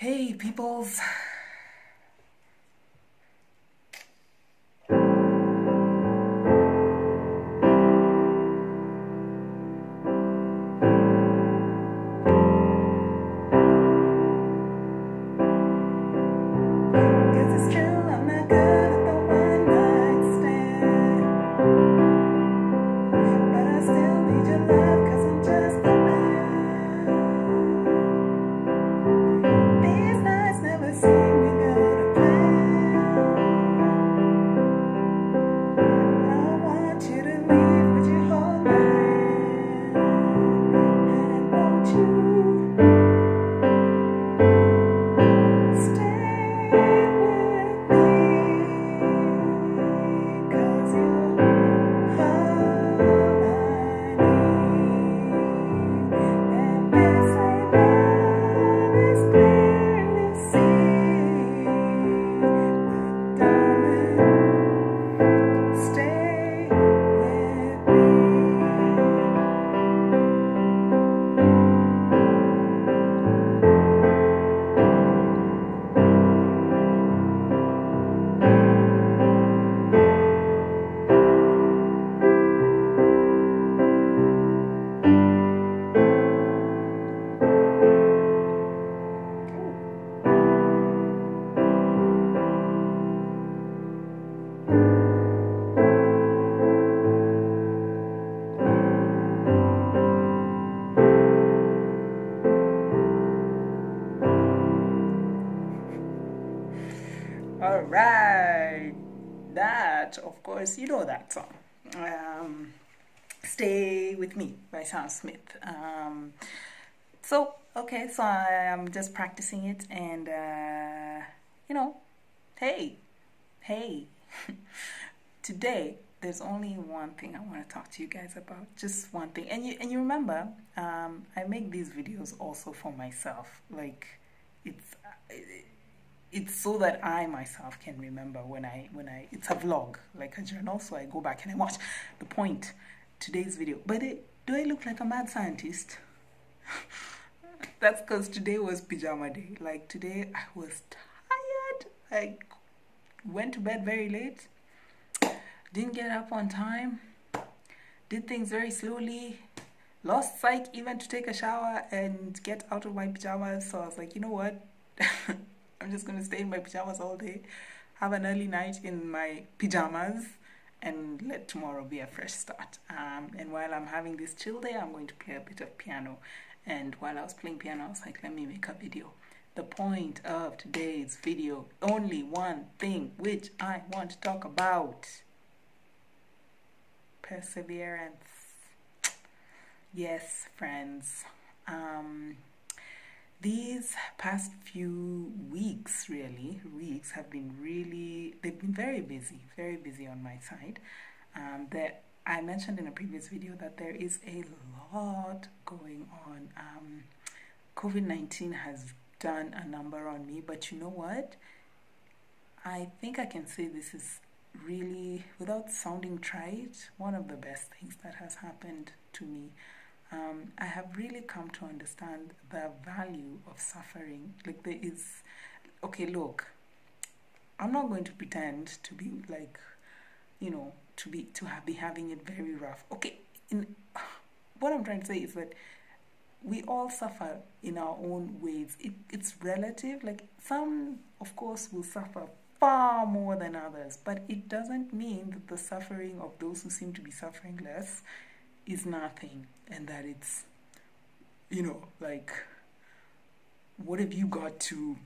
Hey peoples, cause it's true, I'm not good at the one night stand, but I still need your love cause I'm just a man. These nights never seem to go to plan. I want you to leave, would you hold my hand? And won't you stay with me? Cause you're all I need. And this ain't love, it's clear to see. But darling, stay with me. All right, that of course you know that song. Stay with Me by Sam Smith. So okay, so I am just practicing it, and you know, hey, today there's only one thing I want to talk to you guys about, just one thing. And you remember, I make these videos also for myself. Like it's so that I myself can remember when I it's a vlog, like a journal, so I go back and I watch. The point, today's video, but do I look like a mad scientist? That's because today was pajama day. Like today I was tired. I went to bed very late, didn't get up on time, did things very slowly, lost sight even to take a shower and get out of my pajamas. So I was like, you know what, I'm just gonna stay in my pajamas all day, have an early night in my pajamas, and let tomorrow be a fresh start. And while I'm having this chill day, I'm going to play a bit of piano. And while I was playing piano, I was like, let me make a video. The point of today's video, only one thing which I want to talk about: perseverance. Yes, friends. These past few weeks, have been they've been very busy on my side. I mentioned in a previous video that there is a lot going on. COVID-19 has done a number on me, but you know what? I think I can say this is really, without sounding trite, one of the best things that has happened to me. I have really come to understand the value of suffering. Like there is, okay, look, I'm not going to pretend to be like, you know, to be having it very rough. Okay, what I'm trying to say is that we all suffer in our own ways. It's relative. Like some, of course, will suffer far more than others, but it doesn't mean that the suffering of those who seem to be suffering less is nothing, and that it's, you know, like, what have you got to,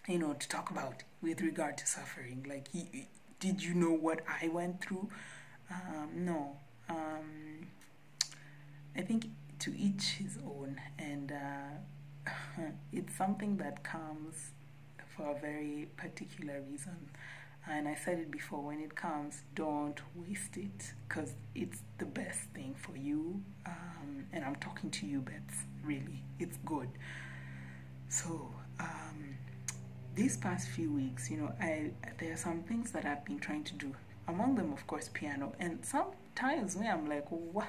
you know, to talk about with regard to suffering? Like, did you know what I went through? No. I think to each his own, and it's something that comes for a very particular reason. And I said it before, when it comes, don't waste it, because it's the best thing for you. And I'm talking to you, Bets, really, it's good. So these past few weeks, you know, there are some things that I've been trying to do. Among them, of course, piano. And sometimes when I'm like, what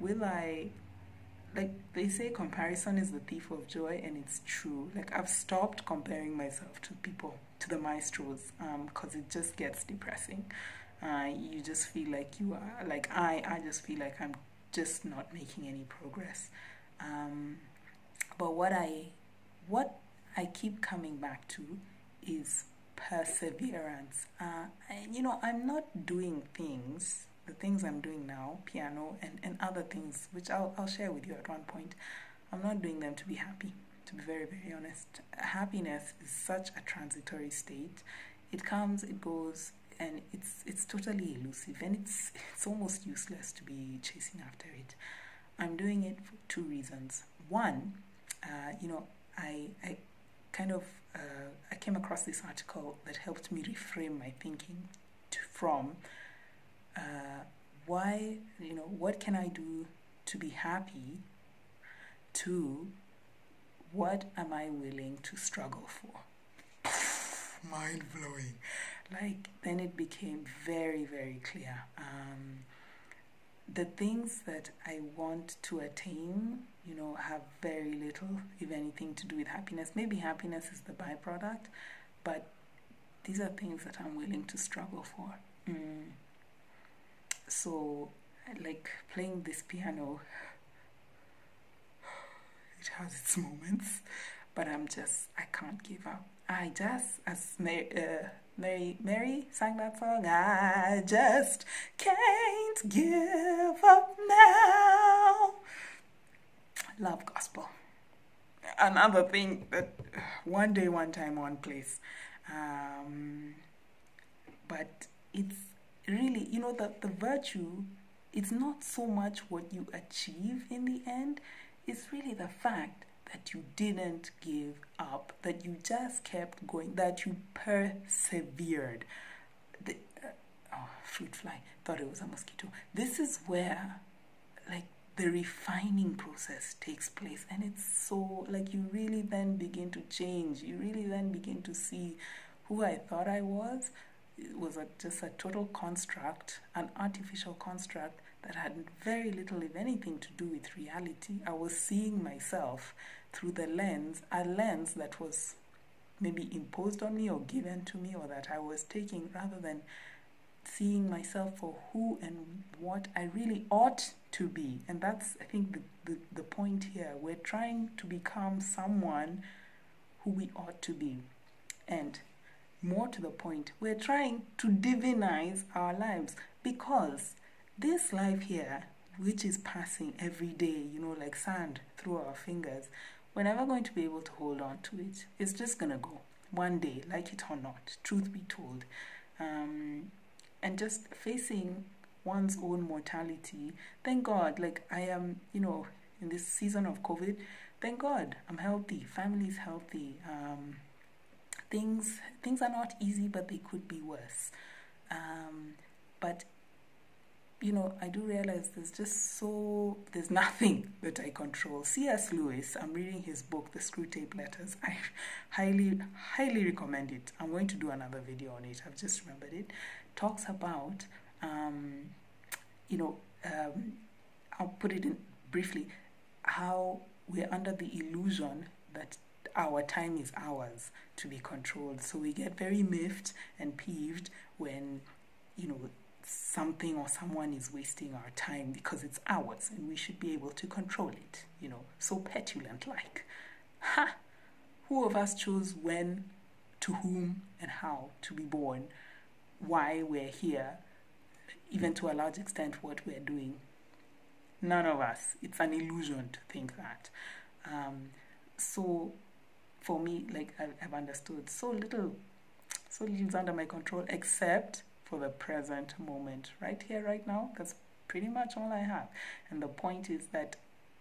will I like they say, comparison is the thief of joy, and it's true. Like I've stopped comparing myself to people, to the maestros, because it just gets depressing. You just feel like you are, like I just feel like I'm just not making any progress. But what I keep coming back to is perseverance. I'm not doing the things I'm doing now, piano and other things, which I'll share with you at one point. I'm not doing them to be happy, to be very, very honest. Happiness is such a transitory state. It comes, it goes, and it's totally elusive, and it's almost useless to be chasing after it. I'm doing it for two reasons. One, I kind of I came across this article that helped me reframe my thinking from what can I do to be happy, to what am I willing to struggle for. Mind blowing. Like then it became very, very clear. The things that I want to attain, have very little, if anything, to do with happiness. Maybe happiness is the byproduct, but these are things that I'm willing to struggle for. So, like playing this piano, it has its moments, but I can't give up. I just, as Mary sang that song, I just can't give up now. Love gospel. Another thing that one day, one time, one place. But it's really, the virtue, it's not so much what you achieve in the end, it's really the fact that you didn't give up, that you just kept going, that you persevered. Fruit fly, thought it was a mosquito. This is where, like, the refining process takes place, and it's so, like, you really then begin to change. You really then begin to see who I thought I was. It was just a total construct, an artificial construct that had very little, if anything, to do with reality. I was seeing myself through a lens that was maybe imposed on me or given to me, or that I was taking, rather than seeing myself for who and what I really ought to be. And that's, I think, the point here. We're trying to become someone who we ought to be. And more to the point, we're trying to divinize our lives, because this life here, which is passing every day, like sand through our fingers, we're never going to be able to hold on to it. It's just gonna go one day, like it or not, truth be told. And just facing one's own mortality. Thank God, like I am, in this season of COVID, thank God I'm healthy, family's healthy. Things are not easy, but they could be worse. But I do realize there's nothing that I control. C.S. Lewis, I'm reading his book, The Screwtape Letters. I highly, highly recommend it. I'm going to do another video on it. I've just remembered it. Talks about, I'll put it in briefly, how we're under the illusion that our time is ours to be controlled. So we get very miffed and peeved when, something or someone is wasting our time, because it's ours and we should be able to control it, so petulant like. Who of us chose when, to whom, and how to be born, why we're here, even to a large extent what we're doing? None of us. It's an illusion to think that. So for me, like I've understood, so little is under my control, except for the present moment, right here, right now. That's pretty much all I have. And the point is that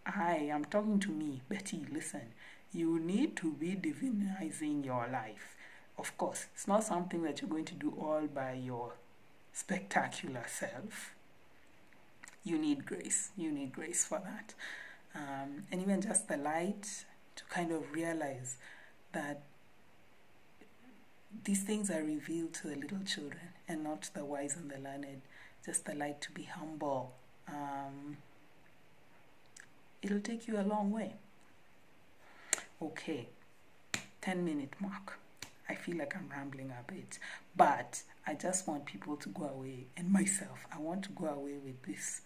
I am talking to me. Betty, listen, you need to be divinizing your life. Of course, it's not something that you're going to do all by your spectacular self. You need grace. You need grace for that. And even just the light to kind of realize that these things are revealed to the little children and not the wise and the learned. Just the light to be humble. it'll take you a long way. Okay, 10-minute mark. I feel like I'm rambling a bit, but I just want people to go away, and myself, I want to go away with this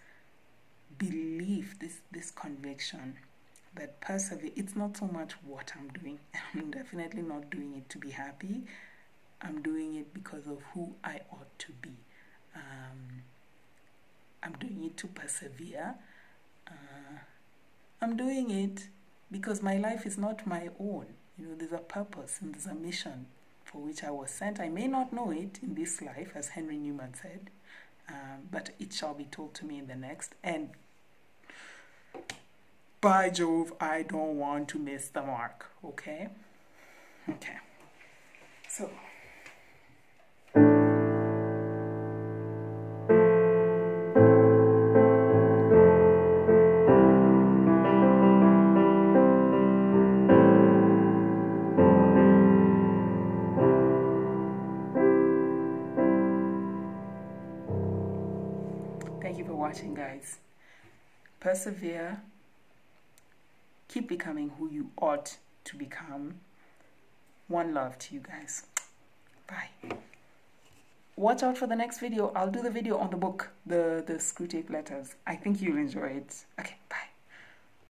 belief, this conviction that persevere. It's not so much what I'm doing. I'm definitely not doing it to be happy. I'm doing it because of who I ought to be. I'm doing it to persevere. I'm doing it because my life is not my own. You know, there's a purpose and there's a mission for which I was sent. I may not know it in this life, as Henry Newman said, but it shall be told to me in the next. And by Jove, I don't want to miss the mark. Okay? Okay. So, thank you for watching, guys. Persevere. Keep becoming who you ought to become. One love to you guys. Bye. Watch out for the next video. I'll do the video on the book, the Screwtape Letters. I think you'll enjoy it. Okay.